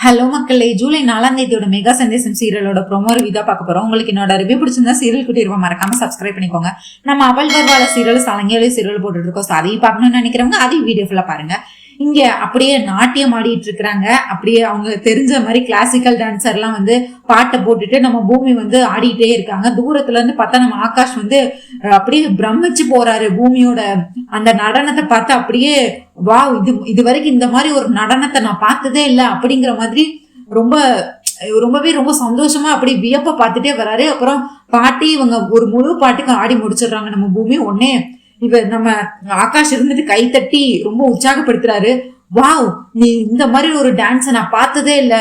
Hello மக்களே, ஜூலை 4ஆம் தேதியோட mega சந்தேசம் சீரியலோட promo review தான் பார்க்க போறோம். உங்களுக்கு என்னோட ரிவ்யூ பிடிச்சிருந்தா சீரியல் குட்டிருவா மறக்காம சப்ஸ்கிரைப் பண்ணிக்கோங்க. நம்ம அவள் வருவால சீரியல் சலங்கையில சீரியல் போட்டுட்டு இருக்கோம். ஸோ அதையும் பார்க்கணும்னு நினைக்கிறவங்க அதையும் வீடியோ ஃபுல்லா பாருங்க. இங்க அப்படியே நாட்டியம் ஆடிட்டு இருக்கிறாங்க. அப்படியே அவங்க தெரிஞ்ச மாதிரி கிளாசிக்கல் டான்சர் எல்லாம் வந்து பாட்டை போட்டுட்டு நம்ம பூமி வந்து ஆடிட்டே இருக்காங்க. தூரத்துல இருந்து பார்த்தா நம்ம ஆகாஷ் வந்து அப்படியே பிரமிச்சு போறாரு. பூமியோட அந்த நடனத்தை பார்த்து அப்படியே வா, இது வரைக்கும் இந்த மாதிரி ஒரு நடனத்தை நான் பார்த்ததே இல்லை அப்படிங்கிற மாதிரி ரொம்ப சந்தோஷமா அப்படி வியப்ப பார்த்துட்டே வராரு. அப்புறம் பாட்டி இவங்க ஒரு முழு பாட்டுக்கு ஆடி முடிச்சிடுறாங்க. நம்ம பூமி ஒன்னே நம்ம ஆகாஷ் இருந்துட்டு கை தட்டி ரொம்ப உற்சாகப்படுத்துறாரு. வாவ், நீ இந்த மாதிரி ஒரு டான்ஸை நான் பார்த்ததே இல்லை,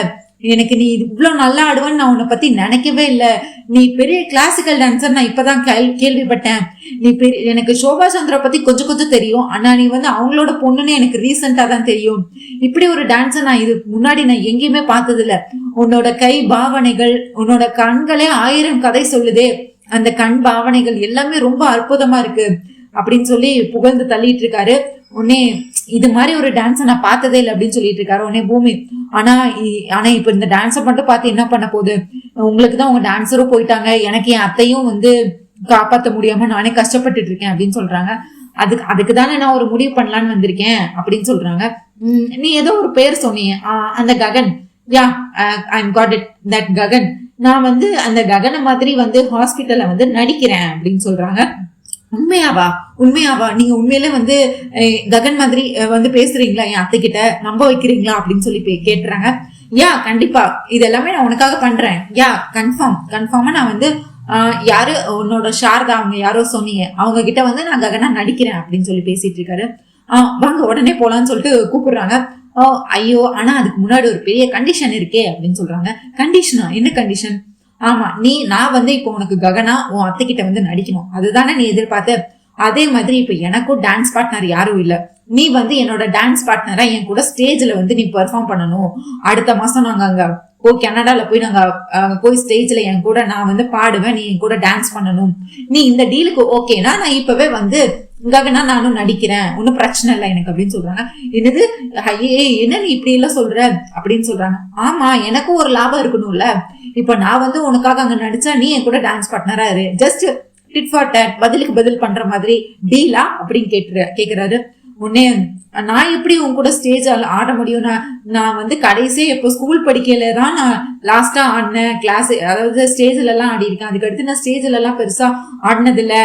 எனக்கு நீ இவ்வளவு நல்லா ஆடுவேன்னு நான் உன்னை பத்தி நினைக்கவே இல்லை, நீ பெரிய கிளாசிக்கல் டான்சர் நான் இப்பதான் கேள்விப்பட்டேன், நீ எனக்கு சோபா சந்திரா பத்தி கொஞ்சம் தெரியும், ஆனா நீ வந்து அவங்களோட பொண்ணுன்னு எனக்கு ரீசெண்டா தான் தெரியும், இப்படி ஒரு டான்ஸை நான் இது முன்னாடி நான் எங்கேயுமே பார்த்தது இல்ல, உன்னோட கை பாவனைகள், உன்னோட கண்களே 1000 கதை சொல்லுதே, அந்த கண் பாவனைகள் எல்லாமே ரொம்ப அற்புதமா இருக்கு அப்படின்னு சொல்லி புகழ்ந்து தள்ளிட்டு இருக்காரு. உடனே இது மாதிரி ஒரு டான்ஸை நான் பார்த்ததே இல்லை அப்படின்னு சொல்லிட்டு இருக்காரு. உடனே பூமி ஆனா இப்ப இந்த டான்ஸை மட்டும் பார்த்து என்ன பண்ண போகுது, உங்களுக்கு தான் உங்க டான்ஸரும் போயிட்டாங்க, எனக்கு என் அத்தையும் வந்து காப்பாற்ற முடியாம நானே கஷ்டப்பட்டுட்டு இருக்கேன் அப்படின்னு சொல்றாங்க. அதுக்கு தானே நான் ஒரு முடிவு பண்ணலான்னு வந்திருக்கேன் அப்படின்னு சொல்றாங்க. நீ ஏதோ ஒரு பேர் சொன்னீங்க, அந்த Gagan, yeah I got it, that Gagan, நான் வந்து அந்த ககனை மாதிரி வந்து ஹாஸ்பிட்டல்ல வந்து நடிக்கிறேன் அப்படின்னு சொல்றாங்க. உண்மையாவா நீங்க உண்மையிலே வந்து ககன் மாதிரி வந்து பேசுறீங்களா, என் அத்தை கிட்ட நம்ப வைக்கிறீங்களா அப்படின்னு சொல்லி கேட்டுறாங்க. யா கண்டிப்பா, இது எல்லாமே நான் உனக்காக பண்றேன், யா கன்ஃபார்மா நான் வந்து யாரு உன்னோட சாரதா அவங்க யாரோ சொன்னீங்க, அவங்க கிட்ட வந்து நான் ககனா நடிக்கிறேன் அப்படின்னு சொல்லி பேசிட்டு இருக்காரு. வாங்க உடனே போலான்னு சொல்லிட்டு கூப்பிடுறாங்க. ஐயோ, ஆனா அதுக்கு முன்னாடி ஒரு பெரிய கண்டிஷன் இருக்கே அப்படின்னு சொல்றாங்க. கண்டிஷனா? என்ன கண்டிஷன்? ஆமா, நான் வந்து இப்போ உனக்கு ககனா உன் அத்தை கிட்ட வந்து நடிக்கணும், அதுதானே நீ எதிர்பார்த்த, அதே மாதிரி இப்ப எனக்கும் டான்ஸ் பார்ட்னர் யாரும் இல்ல, நீ வந்து என்னோட டான்ஸ் பார்ட்னரா என் கூட ஸ்டேஜ்ல வந்து நீ பெர்ஃபார்ம் பண்ணணும், அடுத்த மாசம் நாங்க அங்க போய் கனடால போய் நாங்க போய் ஸ்டேஜ்ல என் கூட நான் வந்து பாடுவேன், நீ என் கூட டான்ஸ் பண்ணணும், நீ இந்த டீலுக்கு ஓகேனா நான் இப்பவே வந்து ககனா நானும் நடிக்கிறேன், ஒன்னும் பிரச்சனை இல்லை எனக்கு அப்படின்னு சொல்றாங்க. என்னது, ஐயே என்ன நீ இப்படி எல்லாம் சொல்ற அப்படின்னு சொல்றாங்க. ஆமா, எனக்கும் ஒரு லாபம் இருக்கணும்ல, இப்ப நான் வந்து உனக்காக அங்க நடிச்சா நீ என் கூட டான்ஸ் பார்ட்னரா இரு, ஜஸ்ட் டிட் ஃபார் டேட், பதிலுக்கு பதில் பண்ற மாதிரி டீலா அப்படின்னு கேக்குறாரு. உடனே நான் எப்படி உன் கூட ஸ்டேஜ் ஆட முடியும், நான் வந்து கடைசியே எப்போ ஸ்கூல் படிக்கல தான் நான் லாஸ்டா ஆடினேன், கிளாஸ் அதாவது ஸ்டேஜ்ல எல்லாம் ஆடி இருக்கேன், அதுக்கடுத்து நான் ஸ்டேஜ்ல எல்லாம் பெருசா ஆடினது இல்ல,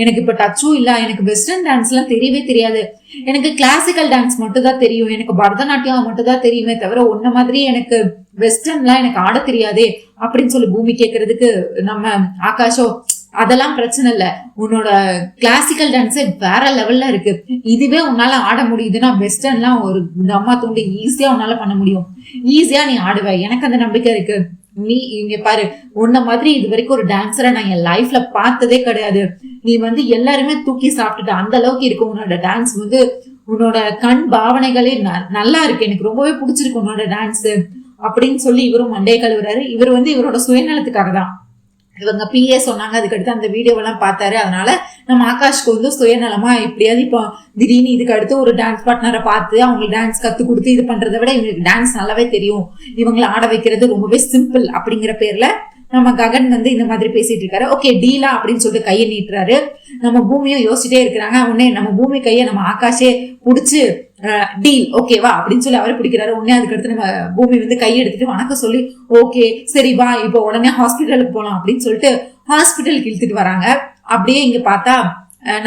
எனக்கு இப்ப டச்சும் இல்ல, எனக்கு வெஸ்டர்ன் டான்ஸ் எல்லாம் தெரியவே தெரியாது, எனக்கு கிளாசிக்கல் டான்ஸ் மட்டும் தான் தெரியும், எனக்கு பரதநாட்டியம் மட்டும் தான் தெரியுமே தவிர ஒன்ன மாதிரி எனக்கு வெஸ்டர்ன்லாம் எனக்கு ஆட தெரியாதே அப்படின்னு சொல்லி பூமி கேட்கறதுக்கு நம்ம ஆகாஷோ, அதெல்லாம் பிரச்சனை இல்ல, உன்னோட கிளாசிக்கல் டான்ஸே வேற லெவல்ல இருக்கு, இதுவே உன்னால ஆட முடியுதுன்னா வெஸ்டர்ன்லாம் ஒரு தம்மா தூண்டி ஈஸியா உன்னால பண்ண முடியும், ஈஸியா நீ ஆடுவ, எனக்கு அந்த நம்பிக்கை இருக்கு, நீ இங்க பாரு, உன்ன மாதிரி இது வரைக்கும் ஒரு டான்ஸரை நான் என் லைஃப்ல பார்த்ததே கிடையாது, நீ வந்து எல்லாருமே தூக்கி சாப்பிட்டுட்ட அந்த அளவுக்கு இருக்கு உன்னோட டான்ஸ், வந்து உன்னோட கண் பாவனைகளே நல்லா இருக்கு, எனக்கு ரொம்பவே பிடிச்சிருக்கு உன்னோட டான்ஸ் அப்படின்னு சொல்லி இவரும் மண்டையை கழுவுறாரு. இவர் வந்து இவரோட சுயநலத்துக்காக தான் இவங்க பிஏ சொன்னாங்க, அதுக்கடுத்து அந்த வீடியோவெல்லாம் பார்த்தாரு, அதனால நம்ம ஆகாஷ்க்கு வந்து சுயநலமா எப்படியாவது இப்போ திடீர்னு இதுக்கு அடுத்து ஒரு டான்ஸ் பார்ட்னரை பார்த்து அவங்களுக்கு டான்ஸ் கத்து கொடுத்து இது பண்றதை விட இவங்களுக்கு டான்ஸ் நல்லாவே தெரியும், இவங்களை ஆட வைக்கிறது ரொம்பவே சிம்பிள் அப்படிங்கிற பேர்ல நம்ம ககன் வந்து இந்த மாதிரி பேசிட்டு இருக்காரு. ஓகே டீலா அப்படின்னு சொல்லிட்டு கையை நீட்டுறாரு. நம்ம பூமியும் யோசிச்சுட்டே இருக்கிறாங்க. உடனே நம்ம பூமி கையை நம்ம ஆகாஷே புடிச்சு டீல் ஓகேவா அப்படின்னு சொல்லி அவரை பிடிக்கிறாரு. உடனே அதுக்கடுத்து நம்ம பூமி வந்து கை எடுத்துட்டு வணக்கம் சொல்லி ஓகே சரி வா இப்போ உடனே ஹாஸ்பிட்டலுக்கு போலாம் அப்படின்னு சொல்லிட்டு ஹாஸ்பிட்டலுக்கு இழுத்துட்டு வராங்க. அப்படியே இங்க பார்த்தா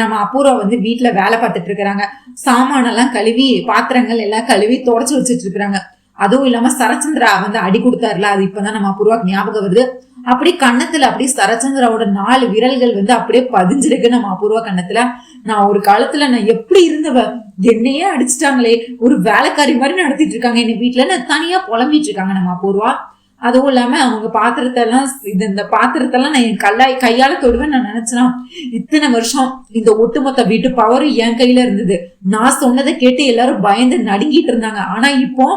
நம்ம அபூர்வா வந்து வீட்டுல வேலை பார்த்துட்டு இருக்கிறாங்க. சாமானெல்லாம் கழுவி பாத்திரங்கள் எல்லாம் கழுவி தொடச்சு வச்சுட்டு இருக்கிறாங்க. அதுவும் இல்லாம சரச்சந்திரா வந்து அடி கொடுத்தாருல, அது இப்பதான் நம்ம அபூர்வாக்கு ஞாபகம் வருது. அப்படி கண்ணத்துல அப்படி சரச்சந்திராவோட 4 விரல்கள் வந்து அப்படியே பதிஞ்சிருக்கு நம்ம அபூர்வா கண்ணத்துல. நான் ஒரு காலத்துல நான் எப்படி இருந்தவ, என்னையே அடிச்சுட்டாங்களே, ஒரு வேலைக்காரி மாதிரி நடத்திட்டு இருக்காங்க என்ன வீட்டுல, நான் தனியா புலம்பிட்டு இருக்காங்க நம்ம அபூர்வா. அதுவும் இல்லாம அவங்க பாத்திரத்தெல்லாம் இந்த பாத்திரத்தெல்லாம் நான் என் கையால தொடுவேன் நான் நினைச்சேன்னா, இத்தனை வருஷம் இந்த ஒட்டுமொத்த வீட்டு பவரும் என் கையில இருந்தது, நான் சொன்னதை கேட்டு எல்லாரும் பயந்து நடுங்கிட்டு இருந்தாங்க, ஆனா இப்போ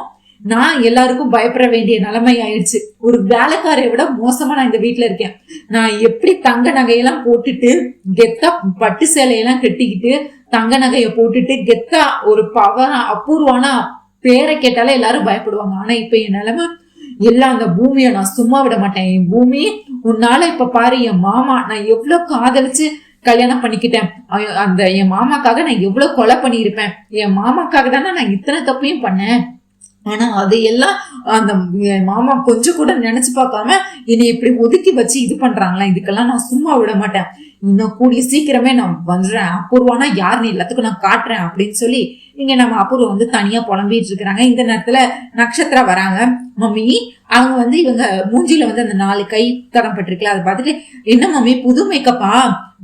நான் எல்லாருக்கும் பயப்பட வேண்டிய நிலைமை ஆயிடுச்சு, ஒரு வேலைக்காரைய விட மோசமா நான் இந்த வீட்டுல இருக்கேன், நான் எப்படி தங்க நகையெல்லாம் போட்டுட்டு கெத்தா பட்டு சேலையெல்லாம் கட்டிக்கிட்டு தங்க நகைய போட்டுட்டு கெத்தா ஒரு பவர் அபூர்வான பேரை கேட்டாலே எல்லாரும் பயப்படுவாங்க, ஆனா இப்ப என் நிலைமை எல்லாம் அந்த பூமியை நான் சும்மா விட மாட்டேன். என் பூமி உன்னால இப்ப பாரு என் மாமா நான் எவ்வளவு காதலிச்சு கல்யாணம் பண்ணிக்கிட்டேன். அந்த என் மாமாக்காக நான் எவ்வளவு கொலை பண்ணியிருப்பேன். என் மாமாக்காக தானே நான் இத்தனை தப்பையும் பண்ணேன். ஆனா அதையெல்லாம் அந்த மாமா கொஞ்சம் கூட நினைச்சு பார்க்காம என்னை இப்படி ஒதுக்கி வச்சு இது பண்றாங்களா, இதுக்கெல்லாம் நான் சும்மா விட மாட்டேன். இன்னும் கூடிய சீக்கிரமே நான் வந்துடுறேன். அபூர்வானா யாருன்னு எல்லாத்துக்கும் நான் காட்டுறேன் அப்படின்னு சொல்லி இங்க நம்ம அபூர்வம் வந்து தனியா புலம்பிட்டு இருக்கிறாங்க. இந்த நேரத்துல நட்சத்திரா வராங்க. மம்மி அவங்க வந்து இவங்க மூஞ்சில வந்து அந்த 4 கை தடம் பட்டிருக்கல, அதை பார்த்துட்டு என்ன மம்மி புது மேக்கப்பா,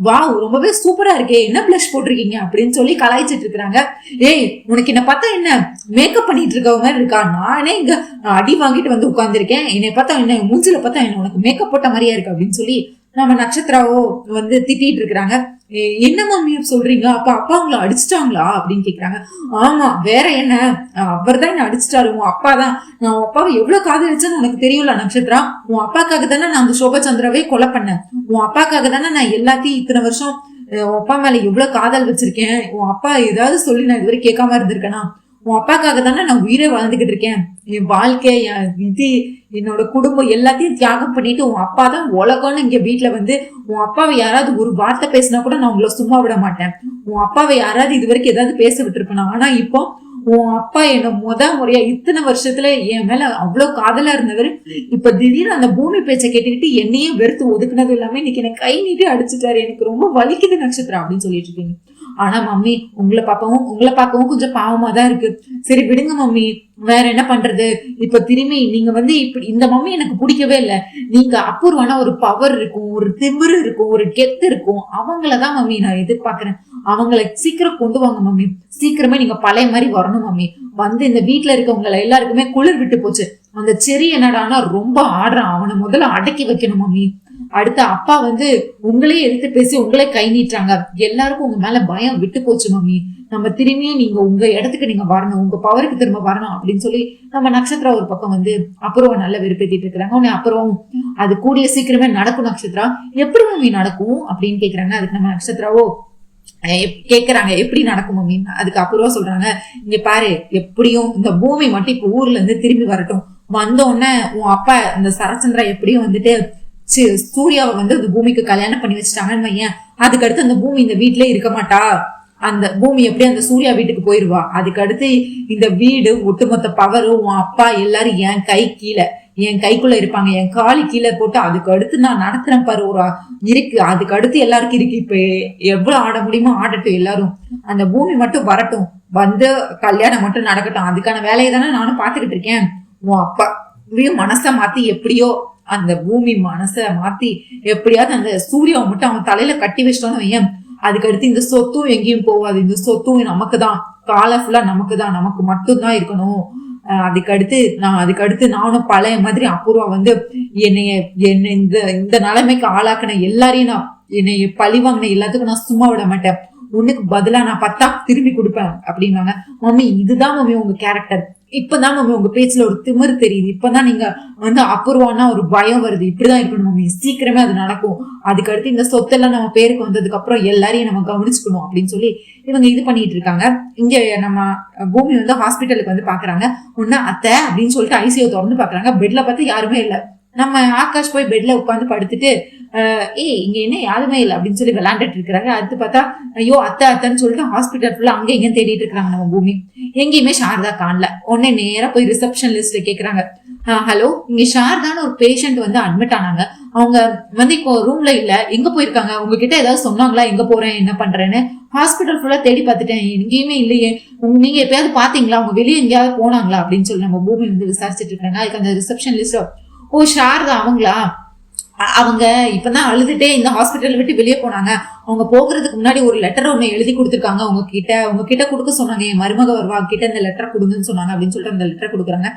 வாவ் ரொம்பவே சூப்பரா இருக்கே, என்ன பிளஷ் போட்டிருக்கீங்க அப்படின்னு சொல்லி கலாய்ச்சிட்டு இருக்கிறாங்க. ஏய் உனக்கு என்ன பார்த்தா என்ன மேக்கப் பண்ணிட்டு இருக்கவங்க மாதிரி இருக்கா? நானே இங்க அடி வாங்கிட்டு வந்து உட்கார்ந்துருக்கேன். என்னை பார்த்தா என்ன மூஞ்சில பார்த்தா என்ன உனக்கு மேக்கப் போட்ட மாதிரியா இருக்கு அப்படின்னு சொல்லி நம்ம நட்சத்திராவோ வந்து திட்டிட்டு இருக்கிறாங்க. என்ன மம்மி சொல்றீங்க? அப்ப அப்பா உங்களை அடிச்சிட்டாங்களா அப்படின்னு கேக்குறாங்க. ஆமா வேற என்ன, அவர் தான் என்ன அடிச்சிட்டாரு. உன் அப்பா தான், நான் அப்பாவை எவ்வளவு காதலிச்சேன்னு உனக்கு தெரியல நட்சத்திரா. உன் அப்பாக்காக தானே நான் அந்த சோபச்சந்திராவே கொலை பண்ணேன். உன் அப்பாக்காக தானே நான் எல்லாத்தையும் இத்தனை வருஷம் உன் அப்பா மேல எவ்வளவு காதல் வச்சிருக்கேன். உன் அப்பா ஏதாவது சொல்லி நான் இதுவரை கேட்காம இருந்திருக்கேனா? உன் அப்பாக்காக தானே நான் உயிரை வாழ்ந்துகிட்டு இருக்கேன். என் வாழ்க்கை இது என்னோட குடும்பம் எல்லாத்தையும் தியாகம் பண்ணிட்டு உன் அப்பா தான் உலகம்னு இங்க வீட்டுல வந்து உன் அப்பாவை யாராவது ஒரு வார்த்தை பேசினா கூட நான் உங்களை சும்மா விட மாட்டேன். உன் அப்பாவை யாராவது இது வரைக்கும் ஏதாவது பேச விட்டுருப்பேன். ஆனா இப்போ உன் அப்பா என்ன முறையா இத்தனை வருஷத்துல என் மேல அவ்வளவு காதலா இருந்தவர் இப்ப திடீர்னு அந்த பூமி பேச்சை கேட்டுக்கிட்டு என்னையும் வெறுத்து ஒதுக்குனது இல்லாம இன்னைக்கு எனக்கு கை நீட்டி அடிச்சுட்டாரு. எனக்கு ரொம்ப வலிக்குது நட்சத்திரம் அப்படின்னு சொல்லிட்டு இருக்கீங்க. ஆனா மம்மி உங்களை பார்க்கவும் கொஞ்சம் பாவமா தான் இருக்கு. சரி விடுங்க மம்மி, வேற என்ன பண்றது? இப்ப திரும்பி நீங்க வந்து இப்படி இந்த மம்மி எனக்கு பிடிக்கவே இல்லை. நீங்க அபூர்வான ஒரு பவர் இருக்கும், ஒரு திமிரு இருக்கும், ஒரு கெத்து இருக்கும். அவங்களதான் மம்மி நான் எதிர்பார்க்கிறேன். அவங்களை சீக்கிரம் கொண்டு வாங்க மம்மி. சீக்கிரமே நீங்க பழைய மாதிரி வரணும் மம்மி. வந்து இந்த வீட்டுல இருக்கவங்களை எல்லாருக்குமே குளிர் விட்டு போச்சு. அந்த செரி என்னடானா ரொம்ப ஆடுறான், அவனை முதல்ல அடக்கி வைக்கணும் மம்மி. அடுத்த அப்பா வந்து உங்களே எடுத்து பேசி உங்களே கை நீட்டுறாங்க. எல்லாருக்கும் உங்க மேல பயம் விட்டு போச்சு மம்மி. நம்ம திரும்பியும் நீங்க உங்க இடத்துக்கு நீங்க வரணும், உங்க பவருக்கு திரும்ப வரணும் அப்படின்னு சொல்லி நம்ம நட்சத்திரா ஒரு பக்கம் வந்து அப்புறம் நல்ல வெறுப்பேத்திட்டு இருக்கிறாங்க. உடனே அப்புறம் அது கூடிய சீக்கிரமே நடக்கும் நட்சத்திரா. எப்படி மம்மி நடக்கும் அப்படின்னு கேக்குறாங்க. அதுக்கு நம்ம நட்சத்திராவோ கேக்குறாங்க எப்படி நடக்கும் மம்மி. அதுக்கு அப்புறம் சொல்றாங்க, இங்க பாரு எப்படியும் இந்த பூமி மட்டும் இப்ப ஊர்ல இருந்து திரும்பி வரட்டும். வந்தோடனே உன் அப்பா இந்த சரச்சந்திரா எப்படியும் வந்துட்டு சூர்யாவை வந்து அந்த பூமிக்கு கல்யாணம் பண்ணி வச்சுட்டாங்கன்னு வையன். அதுக்கு அடுத்து அந்த பூமி இந்த வீட்லயே இருக்க மாட்டா. அந்த பூமி எப்படி அந்த சூர்யா வீட்டுக்கு போயிருவா. அதுக்கு அடுத்து இந்த வீடு ஒட்டுமொத்த பவரும் உன் அப்பா எல்லாரும் என் கைக்குள்ள இருப்பாங்க. என் காலி கீழே போட்டு அதுக்கு அடுத்து நான் நடத்துறேன் பாரு ஒரு இருக்கு. அதுக்கு அடுத்து எல்லாருக்கும் இருக்கு. இப்ப எவ்வளவு ஆட முடியுமோ ஆடட்டும் எல்லாரும். அந்த பூமி மட்டும் வரட்டும், வந்து கல்யாணம் மட்டும் நடக்கட்டும். அதுக்கான வேலையை தானே நானும் பாத்துக்கிட்டு இருக்கேன். உன் அப்பா மனசை மாத்தி எப்படியோ அந்த பூமி மனசை மாத்தி எப்படியாவது அந்த சூர்யாவை மட்டும் அவன் தலையில கட்டி வச்சிட்டோன்னு வையன். அதுக்கடுத்து இந்த சொத்தும் எங்கேயும் போகாது. இந்த சொத்தும் நமக்கு தான், காலம் ஃபுல்லா நமக்கு தான், நமக்கு மட்டும்தான் இருக்கணும். அதுக்கடுத்து நானும் பழைய மாதிரி அபூர்வா வந்து என்னை இந்த நிலைமைக்கு ஆளாக்குன எல்லாரையும் நான் என்னை பழி வாங்கின எல்லாத்துக்கும் நான் சும்மா விட மாட்டேன். உனக்கு பதிலா நான் 10 திரும்பி கொடுப்பேன் அப்படின்னாங்க. மம்மி இதுதான் மம்மி உங்க கேரக்டர். இப்பதான் மம்மி உங்க பேச்சுல ஒரு திமிரு தெரியுது. இப்பதான் நீங்க வந்து அபூர்வானா ஒரு பயம் வருது. இப்படிதான் இருக்கணும் மம்மி, சீக்கிரமே அது நடக்கும். அதுக்கடுத்து இந்த சொத்தெல்லாம் நம்ம பேருக்கு வந்ததுக்கு அப்புறம் எல்லாரையும் நம்ம கவனிச்சுக்கணும் அப்படின்னு சொல்லி இவங்க இது பண்ணிட்டு இருக்காங்க. இங்க நம்ம பூமி வந்து ஹாஸ்பிட்டலுக்கு வந்து பாக்குறாங்க. ஒன்னு அத்தை அப்படின்னு சொல்லிட்டு ஐசியூ திறந்து பாக்குறாங்க. பெட்ல பார்த்து யாருமே இல்லை. நம்ம ஆகாஷ் போய் பெட்ல உட்காந்து படுத்துட்டு இங்க என்ன யாருமே இல்லை அப்படின்னு சொல்லி விளையாண்டுட்டு இருக்கிறாங்க. அடுத்து பார்த்தா ஐயோ அத்தைன்னு சொல்லிட்டு ஹாஸ்பிட்டல் ஃபுல்லா அங்க எங்கேயும் தேடிட்டு இருக்காங்க நம்ம பூமி. எங்கேயுமே சாரதா காணல. உடனே நேரா போய் ரிசப்ஷன் லிஸ்ட்ல கேக்குறாங்க, ஹலோ இங்க சாரதான்னு ஒரு பேஷண்ட் வந்து அட்மிட் ஆனாங்க. அவங்க வந்து இப்போ ரூம்ல இல்ல, எங்க போயிருக்காங்க? உங்ககிட்ட ஏதாவது சொன்னாங்களா எங்க போறேன் என்ன பண்றேன்னு? ஹாஸ்பிட்டல் ஃபுல்லா தேடி பார்த்துட்டேன், எங்கேயுமே இல்லையே. நீங்க எப்பயாவது பாத்தீங்களா? அவங்க வெளியே எங்கேயாவது போனாங்களா அப்படின்னு சொல்லி நம்ம பூமி வந்து விசாரிச்சுட்டு இருக்காங்க. அதுக்கு அந்த ரிசப்ஷன் லிஸ்ட், ஓ சாரதா அவங்களா, அவங்க இப்பதான் அழுதுட்டே இந்த ஹாஸ்பிட்டல் விட்டு வெளியே போனாங்க. அவங்க போகிறதுக்கு முன்னாடி ஒரு லெட்டர் ஒண்ணு எழுதி கொடுத்துருக்காங்க. உங்க கிட்ட கொடுக்க சொன்னாங்க. என் மருமக வருவா கிட்ட இந்த லெட்டர் கொடுங்கன்னு சொன்னாங்க அப்படின்னு சொல்லிட்டு அந்த லெட்டர் கொடுக்குறாங்க.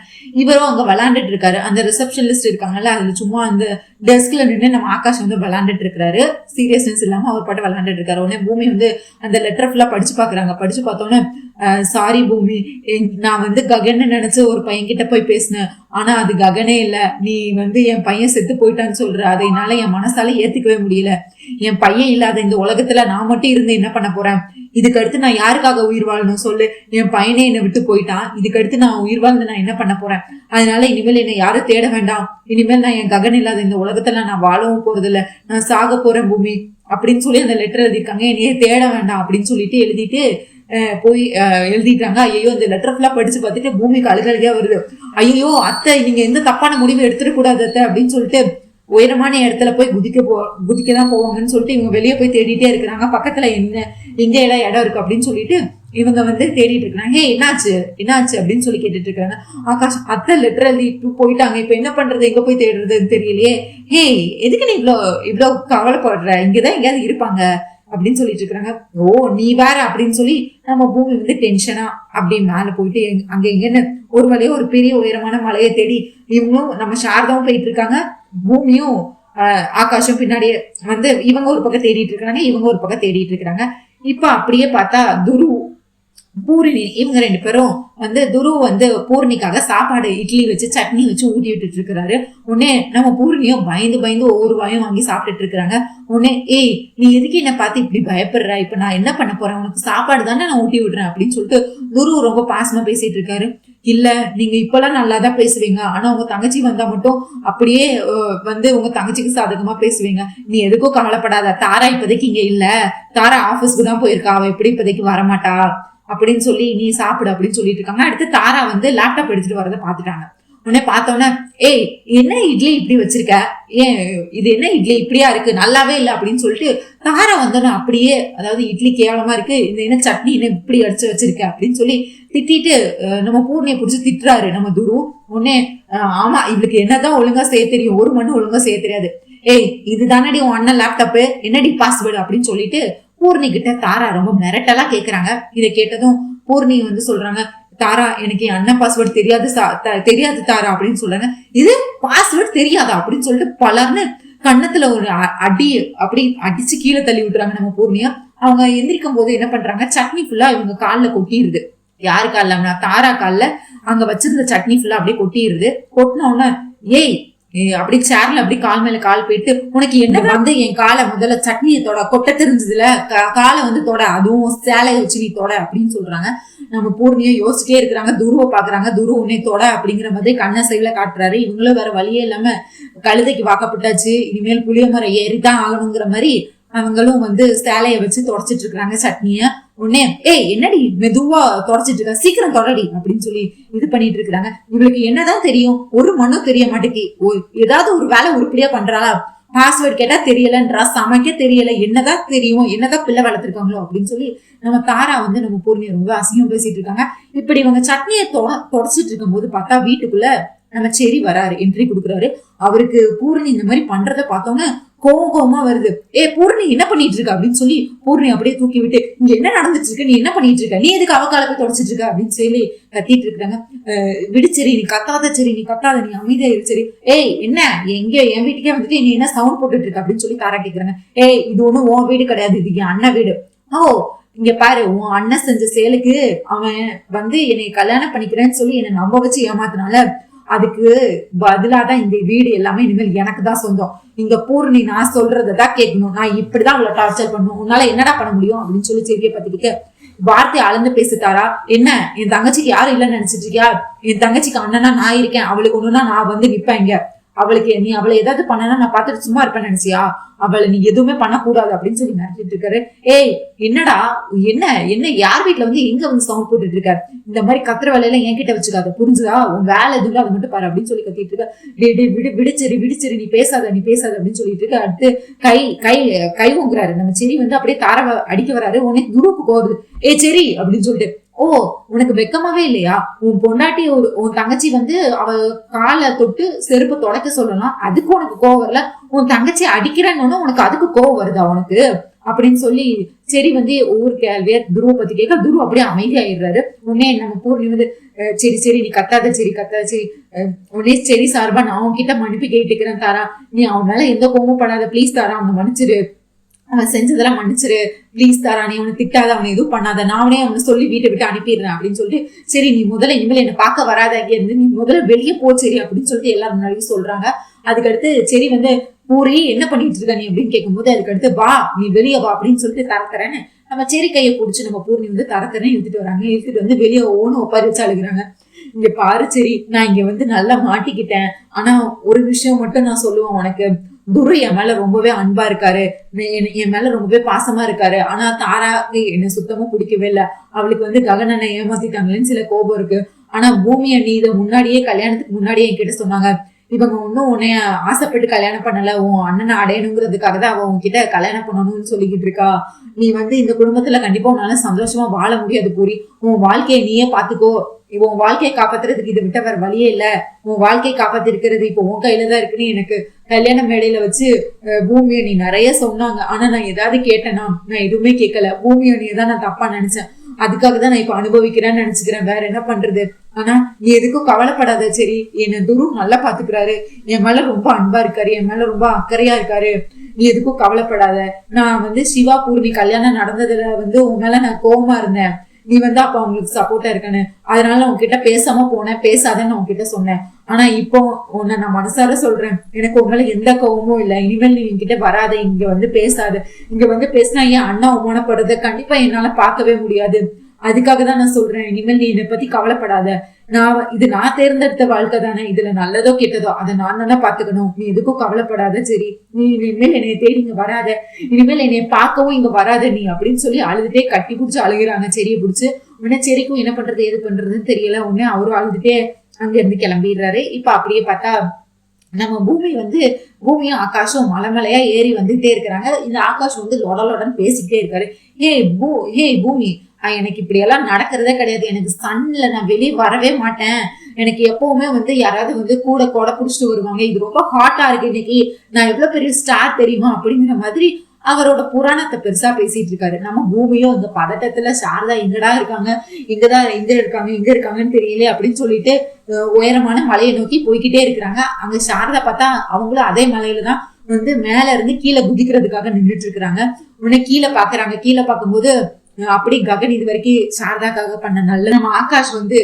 இவரும் அங்க விளையாண்டுட்டு இருக்காரு. அந்த ரிசப்ஷன் லிஸ்ட் இருக்காங்கல்ல, அதுல சும்மா அந்த டெஸ்க்ல நின்று நம்ம ஆகாஷ் வந்து விளையாண்டுட்டு இருக்காரு. சீரியஸ்னஸ் இல்லாம அவர் பாட்டு விளையாண்டுட்டு இருக்காரு. உடனே பூமி வந்து அந்த லெட்டர் ஃபுல்லா படிச்சு பாக்குறாங்க. படிச்சு பார்த்தோன்னே, சாரி பூமி, நான் வந்து ககன்னு நினைச்சு ஒரு பையன் கிட்ட போய் பேசினேன். ஆனா அது ககனே இல்ல. நீ வந்து என் பையன் செத்து போயிட்டான்னு சொல்ற. அதை என்னால என் மனசால ஏத்துக்கவே முடியல. என் பையன் இல்லாத இந்த உலகத்துல நான் மட்டும் இருந்து என்ன பண்ண போறேன்? இதுக்கு அடுத்து நான் யாருக்காக உயிர் வாழணும் சொல்லு? என் பையனே என்னை விட்டு போயிட்டான். இதுக்கு அடுத்து நான் உயிர் வாழ்ந்து நான் என்ன பண்ண போறேன்? அதனால இனிமேல் என்னை யாரும் தேட வேண்டாம். இனிமேல் நான் என் ககன் இல்லாத இந்த உலகத்துல நான் வாழவும் போறது இல்ல, நான் சாக போறேன் பூமி அப்படின்னு சொல்லி அந்த லெட்டர் எழுதியிருக்காங்க. என்னையே தேட வேண்டாம் அப்படின்னு சொல்லிட்டு எழுதிட்டு போய் எழுதிட்டாங்க. ஐயோ இந்த லெட்டர் ஃபுல்லா படிச்சு பார்த்துட்டு பூமிக்கு அழுகழுகையா வருது. ஐயோ அத்தை, நீங்க எந்த தப்பான முடிவு எடுத்துட கூடாது அத்தை அப்படின்னு சொல்லிட்டு உயரமான இடத்துல போய் குதிக்கதான் போவாங்கன்னு சொல்லிட்டு இவங்க வெளியே போய் தேடிட்டே இருக்கிறாங்க. பக்கத்துல எங்க இடம் இருக்கு அப்படின்னு சொல்லிட்டு இவங்க வந்து தேடிட்டு இருக்காங்க. ஹே என்னாச்சு என்னாச்சு அப்படின்னு சொல்லி கேட்டுட்டு இருக்காங்க. ஆகாஷ், அத்தை லெட்டர் எழுதிட்டு போயிட்டாங்க, இப்ப என்ன பண்றது, எங்க போய் தேடுறதுன்னு தெரியலையே. ஹே எதுக்கு நீ இவ்வளவு கவலைப்படுற, இங்கதான் எங்கேயாவது இருப்பாங்க அப்படின்னு சொல்லிட்டு இருக்காங்க. ஓ நீ வேற அப்படின்னு சொல்லி நம்ம பூமி வந்து டென்ஷனா அப்படி மேல போயிட்டு அங்க எங்கன்னு ஒரு வழியா ஒரு பெரிய உயரமான மலையை தேடி இவங்களும் நம்ம சாரதாவும் போயிட்டு இருக்காங்க. பூமியும் ஆகாஷும் பின்னாடியே வந்து இவங்க ஒரு பக்கம் தேடிட்டு இருக்காங்க, இவங்க ஒரு பக்கம் தேடிட்டு இருக்காங்க. இப்ப அப்படியே பார்த்தா துரு பூரணி இவங்க 2 பேரும் வந்து துரு வந்து பூரணிக்காக சாப்பாடு இட்லி வச்சு சட்னி வச்சு ஊட்டி விட்டுட்டு இருக்கிறாரு. உடனே நம்ம பூரணியும் பயந்து பயந்து ஒவ்வொரு வாயும் வாங்கி சாப்பிட்டுட்டு இருக்கிறாங்க. உடனே ஏய் நீ எதுக்கு என்ன பார்த்து இப்படி பயப்படுற, இப்ப நான் என்ன பண்ண போறேன், உனக்கு சாப்பாடு தானே நான் ஊட்டி விடுறேன் அப்படின்னு சொல்லிட்டு துரு ரொம்ப பாசமா பேசிட்டு இருக்காரு. இல்ல நீங்க இப்பெல்லாம் நல்லாதான் பேசுவீங்க, ஆனா உங்க தங்கச்சி வந்தா மட்டும் அப்படியே வந்து உங்க தங்கச்சிக்கு சாதகமா பேசுவீங்க. நீ எதுக்கும் கவலைப்படாத, தாரா இப்போதைக்கு இங்க இல்ல, தாரா ஆபீஸ்க்கு தான் போயிருக்கா, அவ எப்படி இப்போதைக்கு வரமாட்டா அப்படின்னு சொல்லி நீ சாப்பிடு அப்படின்னு சொல்லிட்டு இருக்காங்க. அடுத்து தாரா வந்து லேப்டாப் எடுத்துட்டு வரதை பாத்துட்டாங்க. உடனே பார்த்தோன்னே ஏய் என்ன இட்லி இப்படி வச்சிருக்க, ஏன் இது என்ன இட்லி இப்படியா இருக்கு, நல்லாவே இல்லை அப்படின்னு சொல்லிட்டு தாரா வந்து அப்படியே அதாவது இட்லி கேவலமா இருக்கு, இந்த என்ன சட்னி என்ன இப்படி அடிச்சு வச்சிருக்க அப்படின்னு சொல்லி திட்டிட்டு நம்ம பூர்ணியை பிடிச்சி திட்டுறாரு நம்ம துரு. உடனே ஆமா இவளுக்கு என்னதான் ஒழுங்கா செய்ய தெரியும், ஒரு மண்ணு ஒழுங்கா செய்ய தெரியாது. ஏய் இதுதானடி உன் அண்ணன் லேப்டாப்பு, என்னடி பாஸ்வேர்டு அப்படின்னு சொல்லிட்டு பூர்ணி கிட்ட தாரா ரொம்ப மிரட்டலா கேக்குறாங்க. இதை கேட்டதும் பூர்ணி வந்து சொல்றாங்க, தாரா எனக்கு என் அண்ணன் பாஸ்வேர்டு தெரியாது தாரா அப்படின்னு சொல்றாங்க. இது பாஸ்வேர்டு தெரியாதா அப்படின்னு சொல்லிட்டு பலர்னு கண்ணத்துல ஒரு அடி அப்படி அடிச்சு கீழே தள்ளி விட்டுறாங்க நம்ம பூர்ணியா. அவங்க எந்திரிக்கும் போது என்ன பண்றாங்க, சட்னி ஃபுல்லா இவங்க கால்ல கொட்டிடுது. யாரு கால்ல, தாரா கால்ல அங்க வச்சிருந்த சட்னி ஃபுல்லா அப்படியே கொட்டிடுது. கொட்டின உடனே ஏய் அப்படி சேர்ல அப்படி கால் மேல கால் போயிட்டு உனக்கு என்ன வந்து என் காலை முதல்ல சட்னியை தொட, கொட்ட தெரிஞ்சதுல காலை வந்து தொட, அதுவும் சேலையை வச்சு நீ தொட அப்படின்னு சொல்றாங்க. நம்ம பூர்ணியும் யோசிச்சுட்டே இருக்கிறாங்க. துருவை பாக்குறாங்க. துரு உன்னை தொட அப்படிங்கிற மாதிரி கண்ண சைடுல காட்டுறாரு. இவங்களும் வேற வழியே இல்லாம கழுதைக்கு வாக்கப்பட்டாச்சு, இனிமேல் புளிய மரம் ஏறிதான் ஆகணுங்கிற மாதிரி அவங்களும் வந்து சேலைய வச்சு தொடச்சிட்டு இருக்காங்க சட்னிய. உடனே ஏய் என்னடி மெதுவா தொடச்சிட்டு இருக்க, சீக்கிரம் தொடடி அப்படின்னு சொல்லி இது பண்ணிட்டு இருக்கிறாங்க. இவளுக்கு என்னதான் தெரியும், ஒரு மண்ணும் தெரிய மாட்டேங்கி, ஏதாவது ஒரு வேலை உருப்படியா பண்றாளா, பாஸ்வேர்டு கேட்டா தெரியலன்றா, சமைக்க தெரியல, என்னதான் தெரியும், என்னதான் பிள்ளை வளர்த்துருக்காங்களோ அப்படின்னு சொல்லி நம்ம தாரா வந்து நம்ம பூர்ணியை ரொம்ப அசிங்கம் பேசிட்டு இருக்காங்க. இப்படி இவங்க சட்னியை தொடச்சிட்டு இருக்கும் போது பார்த்தா வீட்டுக்குள்ள நம்ம செரி வராரு, என்ட்ரி கொடுக்குறாரு. அவருக்கு பூர்ணி இந்த மாதிரி பண்றதை பார்த்தோன்னே கோவமா வருது. ஏ பூர்ணி என்ன பண்ணிட்டு இருக்க அப்படின்னு சொல்லி பூர்ணி அப்படியே தூக்கி விட்டு இங்க என்ன நடந்துட்டு இருக்கு, நீ என்ன பண்ணிட்டு இருக்க, நீ எதுக்கு அவக்கால போய் தொடச்சிட்டு இருக்க அப்படின்னு சொல்லி கத்திட்டு இருக்காங்க. விடுச்சேரி நீ கத்தாத, சரி நீ கத்தாத, நீ அமைதியா இரு சரி. ஏய் என்ன எங்க என் வீட்டுக்கே வந்துட்டு நீ என்ன சவுண்ட் போட்டுட்டு இருக்க அப்படின்னு சொல்லி தாரா கேக்குறாங்க. ஏய் இது ஒண்ணும் உன் வீடு கிடையாது, இது என் அண்ணன் வீடு. ஓ இங்க பாரு, உன் அண்ணன் செஞ்ச செயலுக்கு அவன் வந்து என்னை கல்யாணம் பண்ணிக்கிறேன்னு சொல்லி என்னை நம்ப வச்சு ஏமாத்தினால அதுக்கு பதிலாதான் இந்த வீடு எல்லாமே இனிமேல் எனக்கு தான் சொந்தம். இங்க பூர்ணி நான் சொல்றதான் கேட்கணும், நான் இப்படிதான் அவளை டார்ச்சர் பண்ணணும், உன்னால என்னடா பண்ண முடியும் அப்படின்னு சொல்லி செவிய பத்திக்கிட்டு வார்த்தை அளந்து பேசிட்டாரா. என்ன என் தங்கச்சிக்கு யாரும் இல்லைன்னு நினைச்சிட்டு இருக்கியா, என் தங்கச்சிக்கு அண்ணனா நான் இருக்கேன், அவளுக்கு ஒண்ணுன்னா நான் வந்து நிப்பேன் இங்க, அவளுக்கு நீ அவளை ஏதாவது பண்ணனா நான் பார்த்துட்டு சும்மா இருப்பேன் நினைச்சியா, அவளை நீ எதுவுமே பண்ணக்கூடாது அப்படின்னு சொல்லி நினைச்சிட்டு இருக்காரு. ஏய் என்னடா என்ன என்ன யார் வீட்டுல வந்து எங்க வந்து சவுண்ட் போட்டுட்டு இருக்காரு, இந்த மாதிரி கத்துற வேலையில என்கிட்ட வச்சுக்காத புரிஞ்சுதா, உன் வேலை எதுவும் அதை மட்டும் பாரு அப்படின்னு சொல்லி கத்திட்டு இருக்க. விடுச்சேரி நீ பேசாத அப்படின்னு சொல்லிட்டு இருக்க. அடுத்து கை ஊங்குறாரு நம்ம செரி வந்து அப்படியே தாரவை அடிக்க வராரு. உனக்கு குரூப்புக்கு போகுது. ஏ செரி அப்படின்னு சொல்லிட்டு, ஓ உனக்கு வெக்கமாவே இல்லையா, உன் பொண்டாட்டி உன் தங்கச்சி வந்து அவ காலை தொட்டு செருப்பு தொடக்க சொல்லலாம், அதுக்கு உனக்கு கோவம் வரல, உன் தங்கச்சி அடிக்கிறேன்னு உனக்கு அதுக்கு கோவம் வருதா உனக்கு அப்படின்னு சொல்லி சரி வந்து ஒவ்வொரு கேள்வியா துருவ பத்தி கேட்க துரு அப்படியே அமைதியாயிடுறாரு. உடனே நம்ம பூர்ணி வந்து சரி நீ கத்தாத சரி உடனே சரி சார்பா நான் உன்கிட்ட மன்னிப்பு கேட்டுக்கிறேன் தாரா, நீ அவன் மேல எந்த கோவமும் படாத, ப்ளீஸ் தாரா அவனை மன்னிச்சிரு, அவன் செஞ்சதெல்லாம் மன்னிச்சிரு ப்ளீஸ் தாரா, நீ அவனை திட்டாத, அவனை எதுவும் பண்ணாத, நானே அவனை சொல்லி வீட்டை விட்டு அனுப்பிடுறேன் அப்படின்னு சொல்லிட்டு சரி நீ முதல்ல இனிமேல் என்ன பார்க்க வராத, அங்கே இருந்து நீ முதல்ல வெளியே போ சரி அப்படின்னு சொல்லிட்டு எல்லாரும் முன்னாடியும் சொல்றாங்க. அதுக்கடுத்து சரி வந்து பூரி என்ன பண்ணிட்டு இருக்க நீ அப்படின்னு கேட்கும்போது அதுக்கடுத்து வா நீ வெளியே வா அப்படின்னு சொல்லிட்டு தரேன்னு நம்ம செரி கையை பிடிச்சி நம்ம பூர்ணி வந்து தரத்தனே இழுத்துட்டு வராங்க. இழுத்துட்டு வந்து வெளியே ஓன்னு ஒப்பாரி வச்சு அழுகுறாங்க. இங்க பாரு சரி, நான் இங்க வந்து நல்லா மாட்டிக்கிட்டேன். ஆனா ஒரு விஷயம் மட்டும் நான் சொல்லுவேன் உனக்கு, குரு என் மேல ரொம்பவே அன்பா இருக்காரு, என் மேல ரொம்பவே பாசமா இருக்காரு. ஆனா தாராக்கு என்ன சுத்தமா பிடிக்கவே இல்லை. அவளுக்கு வந்து ககனனை ஏமாத்திட்டாங்களேன்னு சில கோபம் இருக்கு. ஆனா பூமி அண்ணி இதை முன்னாடியே கல்யாணத்துக்கு முன்னாடியே என்கிட்ட சொன்னாங்க, இவங்க ஒன்னும் உன்னைய ஆசைப்பட்டு கல்யாணம் பண்ணல, உன் அண்ணனை அடையணுங்கிறதுக்காக தான் அவன் உன்கிட்ட கல்யாணம் பண்ணணும்னு சொல்லிக்கிட்டு இருக்கா. நீ வந்து இந்த குடும்பத்துல கண்டிப்பா உன்னால சந்தோஷமா வாழ முடியாது பூரி. உன் வாழ்க்கையை நீயே பாத்துக்கோ. உன் வாழ்க்கையை காப்பாத்துறதுக்கு இதை விட்ட வேற வழியே இல்ல. உன் வாழ்க்கையை காப்பாத்திருக்கிறது இப்போ உன் கையில தான் இருக்குன்னு எனக்கு கல்யாண மேடையில வச்சு பூமி அணி நிறைய சொன்னாங்க. ஆனா நான் ஏதாவது கேட்டேனா? நான் எதுவுமே கேட்கல. பூமி அணியை தான் நான் தப்பா நினைச்சேன். அதுக்காக தான் நான் இப்ப அனுபவிக்கிறேன்னு நினைச்சுக்கிறேன். வேற என்ன பண்றது? ஆனா நீ எதுக்கும் கவலைப்படாத சரி. என்ன துரு நல்லா பாத்துக்கிறாரு, என் மேல ரொம்ப அன்பா இருக்காரு, என் மேல ரொம்ப அக்கறையா இருக்காரு. நீ எதுக்கும் கவலைப்படாத. நான் வந்து சிவா பூர்ணி கல்யாணம் நடந்ததுல வந்து உன் மேல நான் கோவமா இருந்தேன். நீ வந்து அப்ப அவங்களுக்கு சப்போர்ட்டா இருக்கன்னு, அதனால உன்கிட்ட பேசாம போனேன், பேசாதன்னு உன்கிட்ட சொன்னேன். ஆனா இப்போ உன்னை நான் மனசார சொல்றேன், எனக்கு உன் மேல எந்த கோவமும் இல்லை. இனிமேல் நீ என்கிட்ட வராத, இங்க வந்து பேசாத. இங்க வந்து பேசினா என் அண்ணா அவமானப்படுறத கண்டிப்பா என்னால பார்க்கவே முடியாது. அதுக்காக தான் நான் சொல்றேன், இனிமேல் நீ என்னை பத்தி கவலைப்படாத. நான் தேர்ந்தெடுத்த வாழ்க்கை தானே, இதுல நல்லதோ கெட்டதோ அதை நான் தானே பாத்துக்கணும். நீ எதுக்கும் கவலைப்படாத சரி. நீ இனிமேல் என்னைய தேடி இங்க வராத, இனிமேல் என்னைய பார்க்கவும் இங்க வராத நீ அப்படின்னு சொல்லி அழுதுட்டே கட்டி பிடிச்சி அழுகிறாங்க செடியை பிடிச்சு. உடனே செடிக்கும் என்ன பண்றது எது பண்றதுன்னு தெரியல. உடனே அவரும் அழுதுட்டே அங்க இருந்து கிளம்பிடுறாரு. இப்ப அப்படியே பார்த்தா நம்ம பூமி வந்து பூமியும் ஆகாஷும் மலைமலையா ஏறி வந்துட்டே இருக்கிறாங்க. இந்த ஆகாஷ் வந்து லொடலொடன்னு பேசிக்கிட்டே இருக்காரு. ஹே பூமி, எனக்கு இப்படி எல்லாம் நடக்கிறதே கிடையாது. எனக்கு சன்ல நான் வெளியே வரவே மாட்டேன். எனக்கு எப்பவுமே வந்து யாராவது வந்து கூட கொடை பிடிச்சிட்டு வருவாங்க. இது ரொம்ப ஹாட்டா இருக்கு இன்னைக்கு, நான் எவ்வளவு பெரிய ஸ்டார் தெரியுமா அப்படிங்கிற மாதிரி அவரோட புராணத்தை பெருசா பேசிட்டு இருக்காரு. நம்ம பூமியும் அந்த பதட்டத்துல சாரதா எங்கடா இருக்காங்க, எங்க இருக்காங்கன்னு தெரியல அப்படின்னு சொல்லிட்டு உயரமான மலையை நோக்கி போய்கிட்டே இருக்கிறாங்க. அங்க சாரதா பார்த்தா அவங்களும் அதே மலையில தான் வந்து மேல இருந்து கீழே குதிக்கிறதுக்காக நின்றுட்டு இருக்கிறாங்க. உடனே கீழே பாக்குறாங்க. கீழே பார்க்கும்போது அப்படி ககன் இது வரைக்கும் சாரதாக்காக பண்ண நல்ல நம்ம ஆகாஷ் வந்து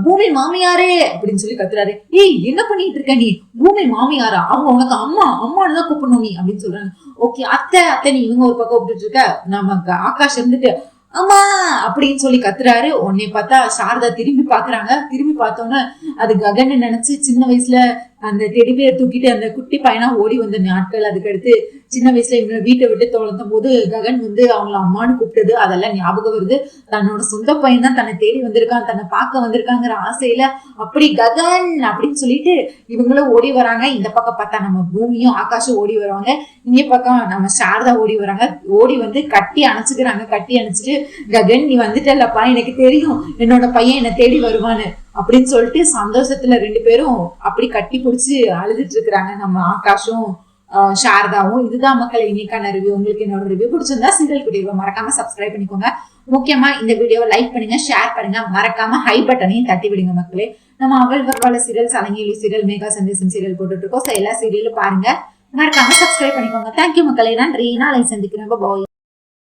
பூமி மாமியாரே அப்படின்னு சொல்லி கத்துறாரு. ஏய் என்ன பண்ணிட்டு இருக்க நீ? பூமி மாமியாரா? அவங்க உனக்கு அம்மான்னு தான் கூப்பிடணும் நீ அப்படின்னு சொல்றாங்க. ஓகே அத்தை நீ இவங்க ஒரு பக்கம் கூப்பிட்டு இருக்க. நம்ம ஆகாஷ் இருந்துட்டு அம்மா அப்படின்னு சொல்லி கத்துறாரு. உன்னை பார்த்தா சாரதா திரும்பி பாக்குறாங்க. திரும்பி பார்த்தோன்னே அது ககன்னு நினைச்சு சின்ன வயசுல அந்த டெடிபேர் தூக்கிட்டு அந்த குட்டி பையனா ஓடி வந்த நாட்கள், அதுக்கடுத்து சின்ன வயசுல இவங்க வீட்டை விட்டு தொலைந்த போது ககன் வந்து அவங்கள அம்மானு கூப்பிட்டது அதெல்லாம் ஞாபகம் வருது. தன்னோட சொந்த பையன் தான் தன்னை தேடி வந்திருக்கான், தன்னை பார்க்க வந்திருக்காங்கிற ஆசையில அப்படி ககன் அப்படின்னு சொல்லிட்டு இவங்களும் ஓடி வராங்க. இந்த பக்கம் பார்த்தா நம்ம பூமியும் ஆகாஷும் ஓடி வருவாங்க. இங்க பக்கம் நம்ம சாரதா ஓடி வராங்க. ஓடி வந்து கட்டி அணைச்சுக்கிறாங்க. கட்டி அணைச்சிட்டு ககன் நீ வந்துட்டல்லப்பா, எனக்கு தெரியும் என்னோட பையன் என்னை தேடி வருவான்னு அப்படின்னு சொல்லிட்டு சந்தோஷத்துல ரெண்டு பேரும் அப்படி கட்டி பிடிச்சி அழுதுட்டு இருக்கிறாங்க நம்ம ஆகாஷும் சாரதாவும். இதுதான் மக்கள் இன்னைக்கான ரிவ்யூ. உங்களுக்கு என்னோட ரிவ்யூ பிடிச்சிருந்தா சீரியல் குடிவை மறக்காம சப்ஸ்கிரைப் பண்ணிக்கோங்க. முக்கியமா இந்த வீடியோவை லைக் பண்ணுங்க, ஷேர் பண்ணுங்க, மறக்காம ஹை பட்டனையும் தட்டி விடுங்க மக்களே. நம்ம அவள் வருவாள சீரியல், சலங்கேலி சீரியல், மேகா சந்தேசம் சீரியல் போட்டுட்டு இருக்கோம். எல்லா சீரியலும் பாருங்க, மறக்காம சப்ஸ்கிரைப் பண்ணிக்கோங்க. தேங்க்யூ மக்களே, நன்றி. நாளை சந்திக்கிறேன். பாய்.